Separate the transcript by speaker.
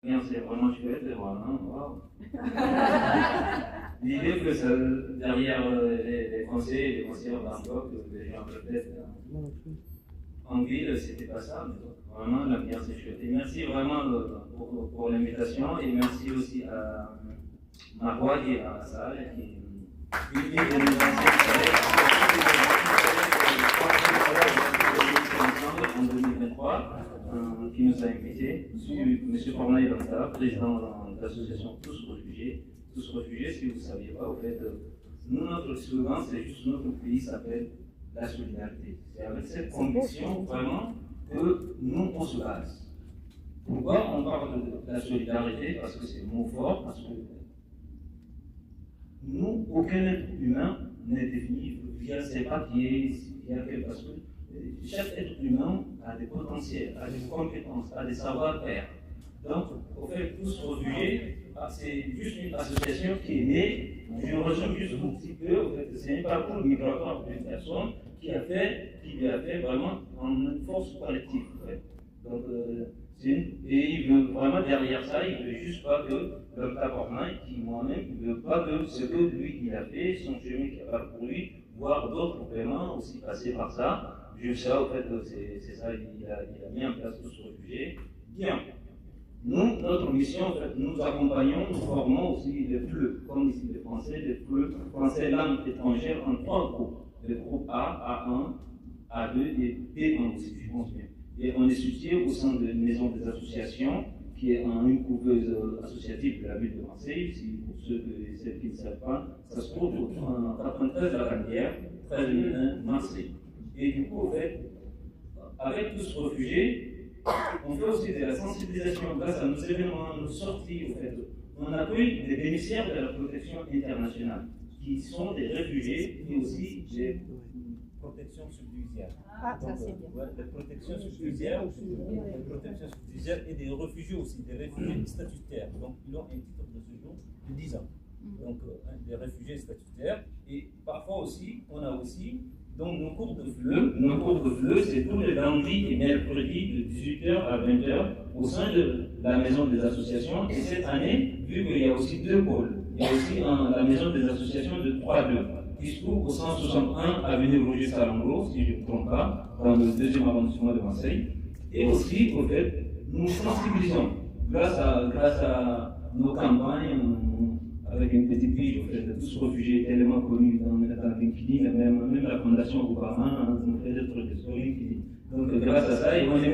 Speaker 1: Bien, c'est vraiment chouette, vraiment, waouh. L'idée que derrière les conseillers et les conseillères d'Angok, les gens peut-être en ville, c'était pas ça, mais vraiment l'ambiance est chouette. Et merci vraiment pour l'invitation et merci aussi à Marois qui est dans la salle, qui est une de nos anciennes collègues, en 2023, qui nous a invités. M. Corneille Lanta, président de l'association Tous Réfugiés. Tous Réfugiés, si vous ne saviez pas, au fait, nous, notre slogan, c'est juste notre pays s'appelle la solidarité. C'est avec cette conviction, vraiment, que nous, on se base. Pourquoi on parle de la solidarité? Parce que c'est le mot fort, parce que nous, aucun être humain n'est défini via ses papiers, parce que chaque être humain a des potentiels, a des compétences, a des savoir-faire. Donc, au fait, Tous Réfugiés, c'est juste une association qui est née, je rejoins juste un petit peu, au fait, c'est un parcours migratoire d'une personne qui lui a fait vraiment en force collective. En fait. Donc, et il veut vraiment derrière ça, il ne veut juste pas que le tabornat, qui moi-même, il ne veut pas que ce que lui il a fait, son chemin qu'il a parcouru, voir d'autres vraiment aussi passer par ça. Juste ça, au fait, c'est ça, il a mis en place Tous Réfugiés. Bien. Nous, notre mission, en fait, nous accompagnons, nous formons aussi les FLE, comme ici les Français, les FLE, français langue étrangère, en 3 groupes. Le groupe A, A1, A2 et B1 aussi, je pense bien. Et on est situé au sein de une maison des associations, qui est une couveuse associative de la ville de Marseille. Si pour ceux et celles qui ne savent pas, ça se trouve en 93 à la Candière, 13 Marseille. Et du coup, en fait, avec Tous Réfugiés, on fait aussi de la sensibilisation grâce à nos événements, nos sorties, en fait. On accueille des bénéficiaires de la protection internationale, qui sont des réfugiés, mais aussi des protections subsidiaires.
Speaker 2: Ah, ça c'est bien.
Speaker 1: Des protections subsidiaires, et des réfugiés aussi, des réfugiés statutaires. Donc, ils ont un titre de séjour de 10 ans. Donc, des réfugiés statutaires. Et parfois aussi, on a aussi donc nos cours de FLE, c'est tous les lundis et mercredis de 18h à 20h au sein de la maison des associations. Et cette année, vu qu'il y a aussi 2 pôles, il y a aussi la maison des associations de 3-2, qui se trouve au 161 avenue Roger Salongo, si je ne me trompe pas, dans le 2e arrondissement de Marseille. Et aussi, au fait, nous sensibilisons grâce à nos campagnes. Avec une petite ville, en fait, de Tous Réfugiés tellement connus dans LinkedIn, même la Fondation Obama, on fait des trucs sur LinkedIn. Donc, grâce à ça,